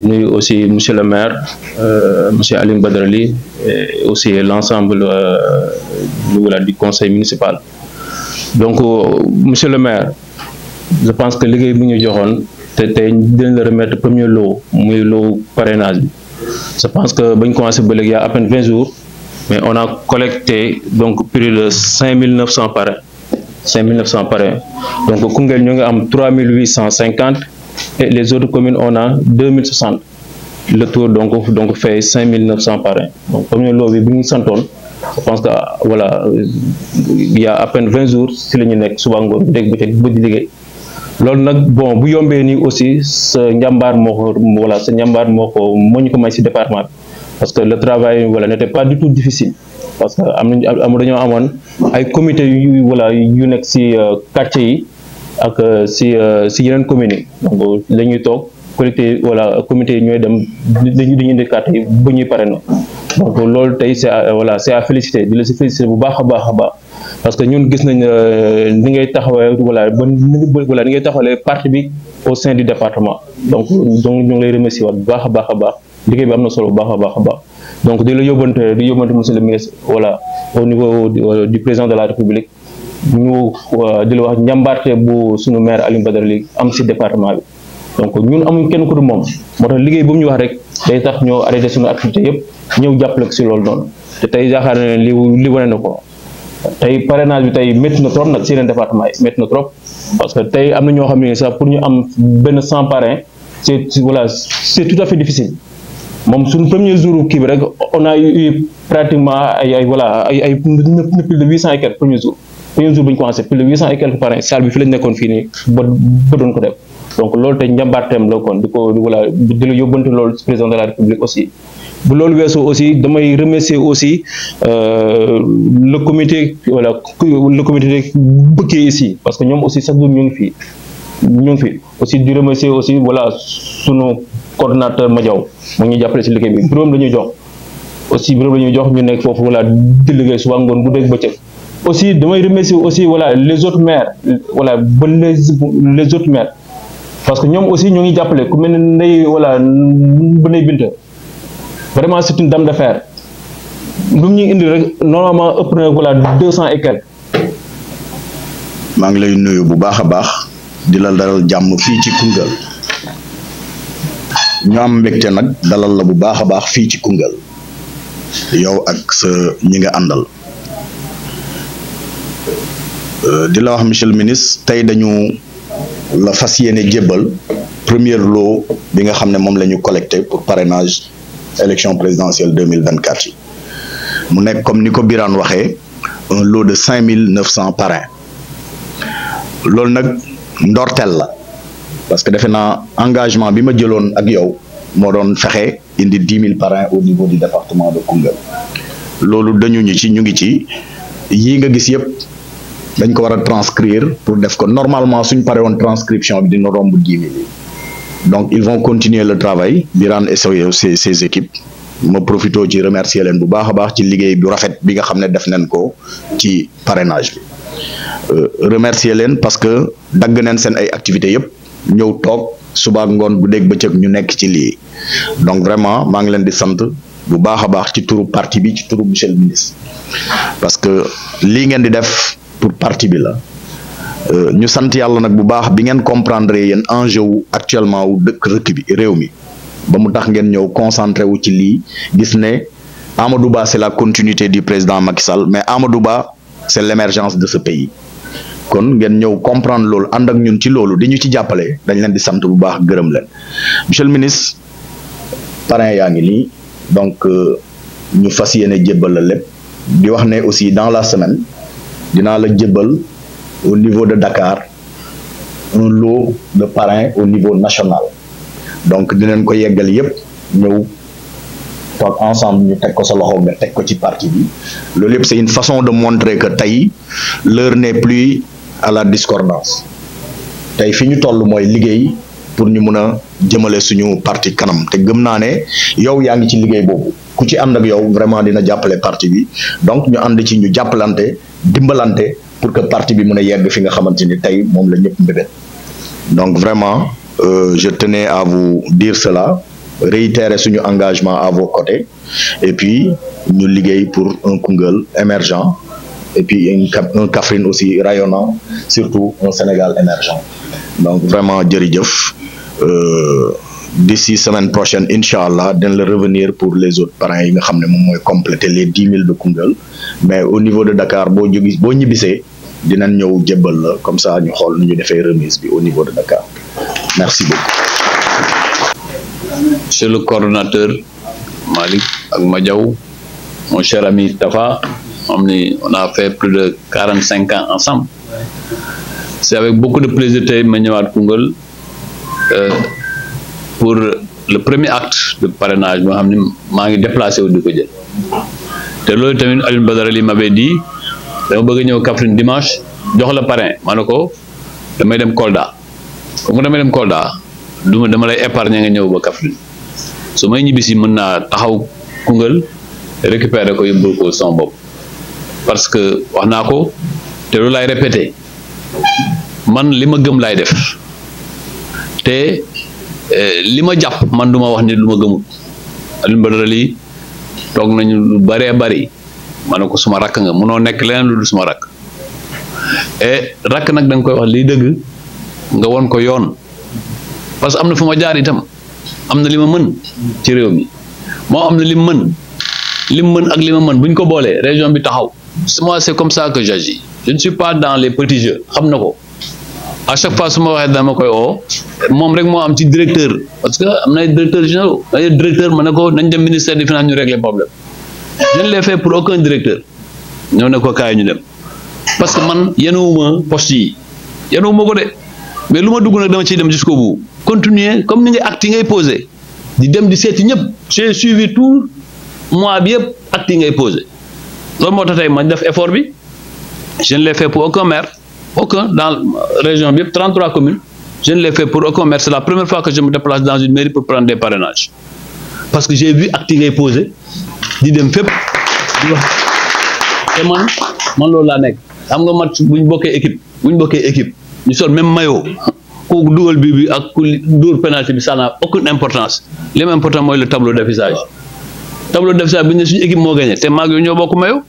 nuyu aussi monsieur le maire monsieur Alioune Badara Ly et aussi l'ensemble voilà, du conseil municipal. Donc monsieur le maire, je pense que liggéey bu ñu joxoon te tey dinañ la remettre premier lot muy lot parrainage bi. Je pense que bañ commencé ba léegi y a à peine 20 jours, mais on a collecté donc plus de 5900 parrains. 5900 parrains. Donc Koungheul ñu ngi am 3850 et les autres communes on a 2060. Le tour donc fait 5900 parrains. Donc premier lot bi bu ñu santoon, je pense que voilà, il y a à peine 20 jours si la ñu nekk suba ngoon dégg ba di liggéey. Loolu nag bon bu yombee nii aussi sa njàmbaar moo ko voilà sa njàmbaar moo ñu ko may si département bi parce que le travail voilà n'était pas du tout difficile parce que dañoo amoon ay comité yu voilà yu nekk si quartier yi ak si yeneen communes yi donc la ñuy toog collecté voilà comité yi ñooy dem dañuy indi carte yi ba ñuy pare na donc loolu tey c'est voilà c'est à féliciter di la si féliciter bu baax a baax parce que ñun gis nañ ni ngay taxawee voilà ni ngay taxawalee parti bi au sein du département donc ñu ngi lay remercier waat bu baax a baax liggéey bi am na solo bu baax a baax donc di yóbbante monsieur le ministre voilà au niveau du président de la République ñu di la wax njàmbaarte bu suñu maire Alioune Badara Ly am si département bi donc ñun amuñ kenn ku dul moom moo tax liggéey bu mu ñu wax rek day tax ñoo arrêté suñu activité yëpp ñëw jàppale ko si loolu noonu te tey yaakaar na ne li wane na ko. tey parrainage bi tey métti na trop nag si yeneen département yi métti na trop parce que tey am na ñoo xam ne sax pour ñu am benn 100 parrain c'est tout à fait difficile moom suñu premier jour kii bi rek on a eu pratiquement ay plus de 800 et quelques premier jour bu ñu commencé plus de 800 et quelques parrains salle bi fi lañ nekkoon fii nii ba doon ko def donc loolu tey njàmbaarteem la kon di la yóbbante loolu président de la République aussi. bu loolu weesoo aussi damay remercier aussi le comité de bëggee ici parce que ñoom aussi chaque jour ñu ngi fi aussi di remercier aussi voilà sunu coordonnateur Madiaw mu ngi jàppale si liggéey bi bureau la ñuy jox ñu nekk foofu voilà di liggéey suba ngoon bu dégg bëccëg aussi damay remercier aussi voilà les autres maires voilà ba les autres maires parce que ñoom aussi ñu ngi jàppale ku mel ne Ndeye voilà ba Ndeye Binta vraiment c'est une dame de fer lu mu ñuy indi rek normalement ëpp na voilà 200 et quelques. maa ngi lay nuyu bu baax a baax di la dalal jàmm fii ci Koungheul ñu am mbégte nag dalal la bu baax a baax fii ci Koungheul yow ak sa ñi nga àndal di la wax monsieur le ministre tey dañu la fas yéene jébbal premier lot bi nga xam ne moom la ñu collecté pour parrainage élection présidentielle 2024 yi mu nekk comme ni ko Birane waxee un lot de 5900 parrains loolu nag ndorteel la parce que defe naa engagement bi ma jëloon ak yow moo doon fexe indi 10 000 parrains au niveau du département de Koungheul loolu dañu ñu ngi ci yii nga gis yëpp dañ ko war a transcrire pour def ko normalement suñ pare woon transcription bi dina romb 10 000 donc ils vont continuer le travail Birane et ses équipes ma profito ci remercier leen bu baax a baax ci liggéey bu rafet bi nga xam ne def nañ ko ci parrainage bi remercier leen parce que dagg nañ seen ay activités yëpp ñëw toog suba ngoon bu dégg bëccëg ñu nekk ci lii donc vraiment maa ngi leen di sant bu baax a baax ci turu parti bi ci turu monsieur le ministre parce que lii ngeen di def pour parti bi la ñu sant yàlla nag bu baax bi ngeen comprendre yéen enjeu wu actuellement wu rëkk bi réew mi ba mu tax ngeen ñëw concentré wu ci lii gis ne Amadou Ba c'est la continuité du président Macky Sall mais Amadou Ba c'est l'émergence de ce pays kon ngeen ñëw comprendre loolu ànd ak ñun ci loolu di ñu ci jàppale dañ leen di sant bu baax gërëm leen monsieur le ministre parrain yaa ngi nii donc ñu fas yéene jébbal la lépp di wax ne aussi dans la semaine dinaa la jébbal au niveau de Dakar un lot de parrains au niveau national donc dinañ ko yeggal yépp ñëw toog ensemble ñu teg ko sa loxo nga teg ko ci parti bi loolu yépp c'est une façon de montrer que tey l'heure n'est plus à la discordance tey fi ñu toll mooy liggéey pour ñu mun a jëmale suñu parti kanam te gëm naa ne yow yaa ngi ci liggéey boobu ku ci ànd ak yow vraiment dina jàppale parti bi donc ñu ànd ci ñu jàppalante dimbalante pour que parti bi mën a yegg fi nga xamante ni tey moom la ñëpp mbébét donc vraiment je tenais à vous dire cela réitérer suñu engagement à vos côtés et puis ñu liggéey pour un Koungheul émergent et puis un Kaffrine aussi rayonnant, surtout un Sénégal émergent. Donc vraiment jërëjëf. D'ici semaine prochaine inchallah dañ la revenir pour les autres parrains yi nga xam ne moom mooy compléter les 10 000 de Koungheul, mais au niveau de Dakar boo ñibbisee dinañ ñëw jébbal la comme ça ñu xool nu ñu defee remise bi au niveau de Dakar. Merci beaucoup. Monsieur le coordonnateur Malick ak Madiaw, mon cher ami Tafa, on a fait plus de 45 ans ensemble. C'est avec beaucoup de plaisir tey ma ñëwaat Koungheul pour le premier acte de parrainage moo xam ne maa ngi déplacé wu di ko jël te loolu tamit Alioune Badara Ly m'avait dit dama bëgg ñëw Kaffrine dimanche jox la parrain ma ne ko damay dem Kolda comme damay dem Kolda dama lay épargner nga ñëw ba Kaffrine su may ñibbisi mën naa taxaw Koungheul récupérer ko yóbbul ko sama bopp parce que wax naa ko te loolu laay répété man li ma gëm laay def te li ma jàpp man du ma wax ni lu ma gëmul. Alioune Badara Ly toog nañu lu bëree bëri ma ne ko suma rakk nga munoo nekk leneen lu dul suma rakk et rakk nag da nga koy wax lii dëgg nga won ko yoon parce que am na fu ma jaar itam am na li ma mën ci réew mi moo am na li mu mën ak li ma mën bu ñu ko boolee région bi taxaw. Moi c'est comme ça que j'agis, je ne suis pas dans les petits jeux xam na ko. À chaque fois su ma waxee dama koy oo moom rek moo am ci directeur parce que am na ay directeurs généraux ay directeur ma ne ko nañ dem ministère des finances ñu régler problème je ne l'ai fait pour aucun directeur ñoo ne ko kaay ñu dem parce que man yenuwuma poste yi yenuwuma ko de mais lu ma dugg nag dama ciy dem jusqu'au bout continuer comme ni ngay acte yi ngay posé di dem di seeti ñëpp j'ai suivi tout mois bi yëpp acte yi ngay posé loolu moo tax tey ma def effort bi je ne l'ai fait pour aucun maire. Aucun dans la région bi 33 communes je ne l'ai fait pour aucun maire. C'est la première fois que je me déplace dans une mairie pour prendre des parrainages parce que j'ai vu acte yi ngay posé di dem fépp di wax te man loolu laa nekk xam nga match bu ñu bokkee équipe ñu sol même maillot ku dugal bi ak ku dóor penalty bi ça n'a aucune importance li mu important mooy le tableau d'affichage bi ñu ne suñu équipe moo gagné te maag yooyu ñoo bokk maillot.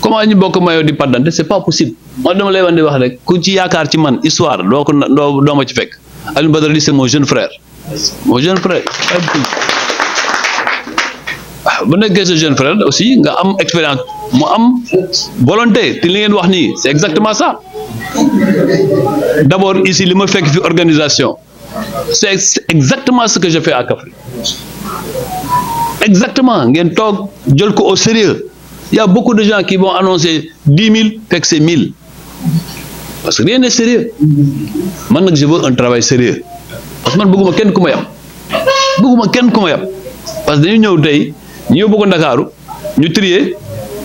Comment ñu bokk maillot di paddante c'est pas possible man dama lay wan di wax rek ku ci yaakaar ci man histoire doo ma ci fekk. Alioune Badara Ly c'est mon jeune frère bu nekkee sa jeune frère aussi nga am expérience mu am volonté te li ngeen wax nii c'est exactement ça d'abord ici li ma fekk fi organisation c'est exactement ce que je fais à Kaffrine exactement ngeen toog jël ko au sérieux. Il y a beaucoup de gens qui vont annoncer 10 000 fait que c'est 1000 parce que rien n'est sérieux. Man nag je veux un travail sérieux parce que man bëgguma kenn ku ma yab parce que dañu ñëw tey ñu yóbbu ko Ndakaaru ñu trier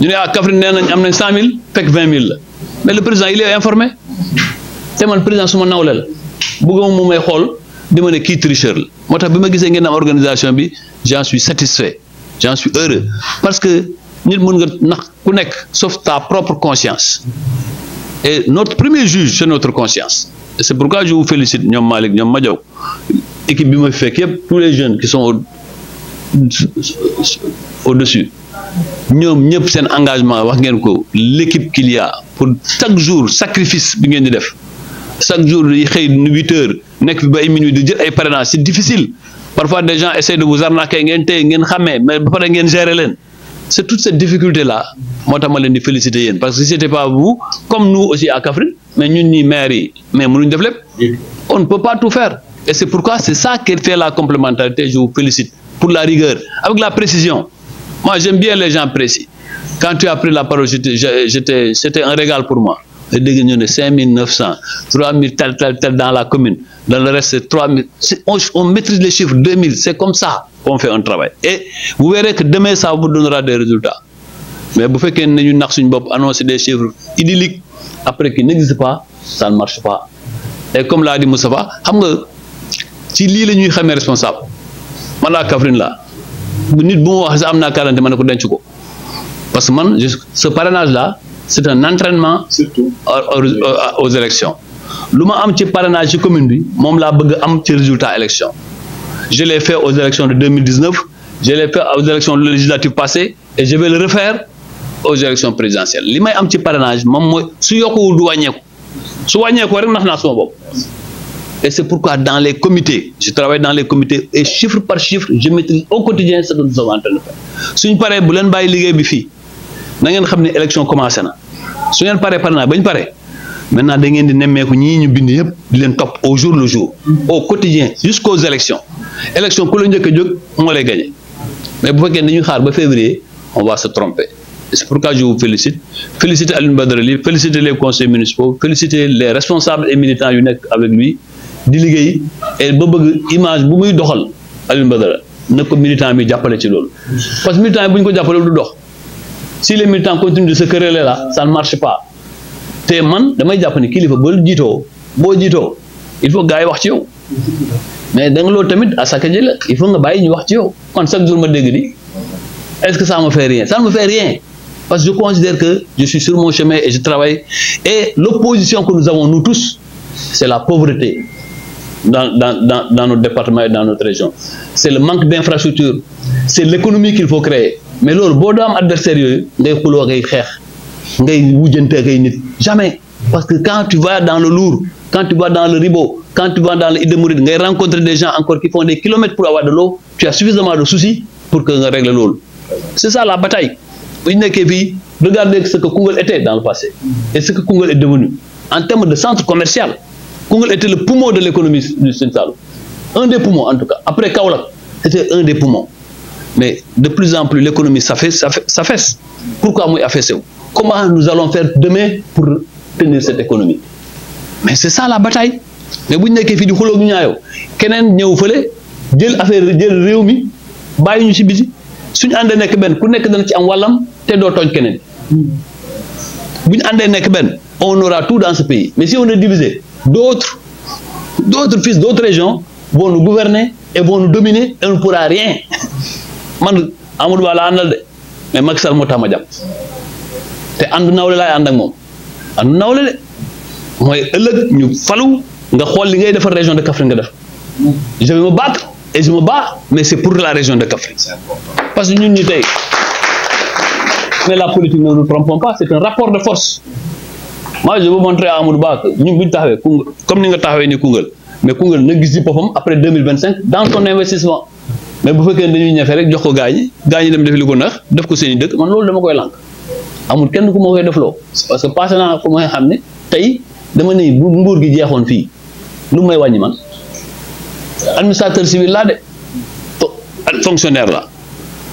ñu ne Kaffrine nee nañ am nañ 100 000 fekk 20 000 la mais le président il est informé te man président suma nawle la bëgguma mu may xool di ma ne kii tricheur la moo tax bi ma gisee ngeen am organisation bi j'en suis satisfait j'en suis heureux parce que nit mën nga nax ku nekk sauf ta propre conscience et notre premier juge c'est notre conscience et c'est pourquoi je vous félicite ñoom Malick ñoom Madiaw équipe bi ma fekk yëpp tous les jeunes qui sont au-dessus ñoom ñëpp seen engagement wax ngeen ko l'équipe qu'il y a pour chaque jour sacrifice bi ngeen di def chaque jour di xëy 8 heures nekk fi ba ay minuit di jël ay parrainage c'est difficile parfois des gens essaient de vous arnaquer ngeen tey ngeen xamee mais ba pare ngeen gérer leen. C'est toute cette difficulté-là, moi je me félicite parce que si ce n'était pas vous, comme nous aussi à Kaffrine, mais nous ni maire, mais nous on ne peut pas tout faire. Et c'est pourquoi c'est ça qui fait la complémentarité. Je vous félicite pour la rigueur, avec la précision. Moi j'aime bien les gens précis. Quand tu as pris la parole, c'était un régal pour moi. Les dégâts de 5900, 3000 tel dans la commune. Dans le reste, c'est 3000. On maîtrise les chiffres, 2000. C'est comme ça qu'on fait un travail. Et vous verrez que demain, ça vous donnera des résultats. Mais vous faites qu'on annonce des chiffres idylliques, après qu'ils n'existent pas, ça ne marche pas. Et comme l'a dit Moussafa, si l'île est responsable, je suis Kaffrine là. Parce que ce parrainage-là, c'est un entraînement aux élections. Ce que je am ci parrainage ci commune bi mom la bëgg am ci résultat élection Je l'ai fait aux élections de 2019, je l'ai fait aux élections législatives passées et je vais le refaire aux élections présidentielles. Li may am ci parrainage moom mooy su yokkuwul du wàññeeku su wàññeeku rek nax naa sama bopp. Et c'est pourquoi dans les comités, je travaille dans les comités et chiffre par chiffre, je maîtrise au quotidien ce que nous sommes en train de faire. Suñ paree bu leen bàyyi liggéey bi fii na ngeen xam ne élection commencé na su ngeen paree parrainage bañ paree maintenant da ngeen di nemmeeku ñii ñu bind yëpp di leen topp au jour le jour au quotidien jusqu'aux élections. Élection ku la njëkk a jóg moo lay gagné mais bu fekkee dañuy xaar ba février on va se tromper. C'est pourquoi je vous félicite. Féliciter Alioune Badara Ly, féliciter les conseils municipaux, féliciter les responsables et militants yu nekk avec lui di liggéey et ba bëgg image bu muy doxal Alioune Badara na ko militant bi jàppale ci loolu. Parce que militant yi bu ñu ko jàppale du dox si les militants continuent de se quereller là ça ne marche pas te man damay jàpp ni kilifa boo jiitoo il faut gars yi wax ci yow mais da nga loolu tamit à saka ji la il faut nga bàyyi ñu wax ci yow man chaque jour ma dégg di est-ce que ça me fait rien? Ça ne me fait rien. Parce que je considère que je suis sur mon chemin et je travaille. Et l'opposition que nous avons, nous tous, c'est la pauvreté dans notre département et dans notre région. C'est le manque d'infrastructures. C'est l'économie qu'il faut créer. Mais là, si tu as un adversaire, jamais. Parce que quand tu vas dans le lourd, quand tu vas dans le ribo, quand tu vas dans le Idemourid, tu rencontres des gens encore qui font des kilomètres pour avoir de l'eau, tu as suffisamment de soucis pour que tu règles l'eau. C'est ça la bataille. Regardez ce que Koungheul était dans le passé et ce que Koungheul est devenu. En termes de centre commercial, Koungheul était le poumon de l'économie du Sine-Saloum. Un des poumons en tout cas. Après Kaolack, c'était un des poumons. Mais de plus en plus, l'économie s'affaisse. Pourquoi moi affaissé? Comment nous allons faire demain pour tenir cette économie? Mais c'est ça la bataille. Mais si vous avez fait du kholo ñaayo kenen ñew feulé jël affaire jël réew mi bayyi ñu ci biti suñu andé nek ben ku nek dana ci am walam té do togn kenen buñu andé nek ben on aura tout dans ce pays mais si on est divisé d'autres fils d'autres régions vont nous gouverner et vont nous dominer et on ne pourra rien man Amadou Ba la andal de mais Macky Sall mota ma japp té and nawlé lay and ak mom and nawlé de moy ëlëk ñu falu nga xol li ngay defal région de Kaffrine nga def je vais me battre et je me bats mais c'est pour la région de Kaffrine parce que ñun ñi tay mais la politique ne nous trompons pas c'est un rapport de force. Moi je veux montrer à Amadou Ba que ñun buñ taxawé comme ni nga taxawé ni Koungheul mais Koungheul na gis ci bopam après 2025 dans son investissement mais bu fekkee dañuy ñafé rek jox ko gañi dem def li ko neex def ko seen dëkk man loolu dama koy lank amul kenn ku ma koy defloo parce que passé naa ko may xam ne tey dama ne bu nguur gi jeexoon fii lu may wàññi man administrateur civil là de fonctionnaire là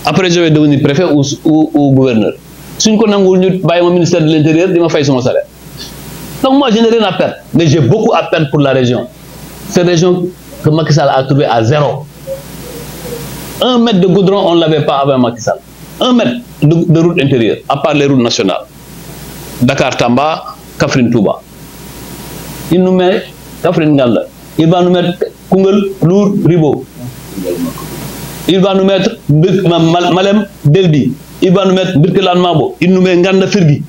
après je vais devenir préfet ou gouverneur suñ ko nangul ñu bàyyi ma ministère de l'intérieur di ma fay sama salaire donc moi je n'ai rien à perdre mais j'ai beaucoup à perdre pour la région cette région que Macky Sall a trouvé à zéro 1 mètre de goudron on ne l'avait pas avant Macky Sall 1 mètre de route intérieure à part les routes nationales Dakar Tamba Kaffrine Touba il nous met Kaffrine Nganda il va nous mettre Koungheul Lour Ribo il va nous mettre Malem Deldi il va nous mettre Birkelane Mabo il nous met Nganda Firgi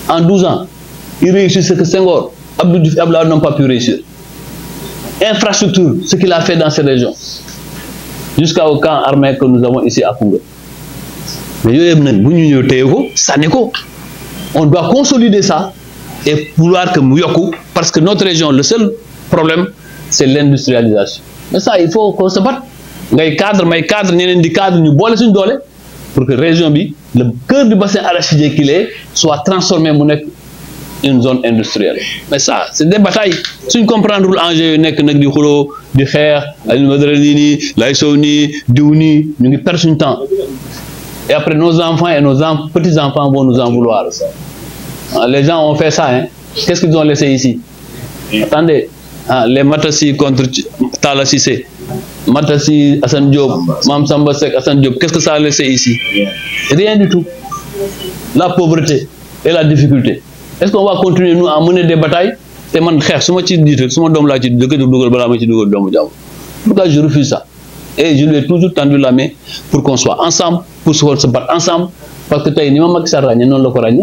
en 12 ans il réussit ce que Senghor Abdou Diouf et Abdoulaye n'ont pas pu réussir infrastructure ce qu'il a fait dans ces régions jusqu'au camp armé que nous avons ici à Koungheul mais on doit consolider ça et vouloir que mu yokku parce que notre région le seul problème c'est l'industrialisation mais ça il faut qu'on se batte ngay cadre may cadre ñeneen di cadre ñu bolé suñu doolé pour que région bi le cœur du bassin arachidier qu'il est soit transformé mu nek une zone industrielle mais ça c'est des batailles suñ comprendre l'enjeu nek nak di xulo di xex Alioune Badara Ly nii lay sow nii diw nii ñu ngi perdre suñu temps et après nos enfants et nos petits-enfants vont nous en vouloir. Les gens ont fait ça, hein. Qu'est-ce qu'ils ont laissé ici? Attendez, les Matassi contre Talla Cissé, Matassi Assane Diop, Mam Samba Sek Assane Diop, qu'est-ce que ça a laissé ici? Rien du tout. La pauvreté et la difficulté. Est-ce qu'on va continuer nous à mener des batailles? Pourquoi je refuse ça? Et je lui ai toujours tendu la main pour qu'on soit ensemble, pour se battre ensemble. Parce que tu as Macky Sall ragné, non le Coran,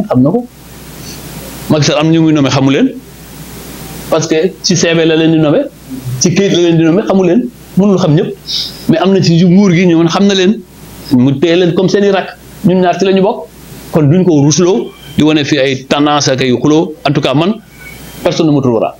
Macky Sall am ñu muy nommé xamu leen parce que ci CV la leen di nommé ci këyit la leen di nommé xamu leen mënul xam ñëpp mais am na ci nguur gi ñoom xam na leen mu téye leen comme seen i rakk ñun ñaar ci la ñu bokk kon duñ ko rusloo di wane fi ay tendance ak ay xuloo en tout cas man personne ne me trouvera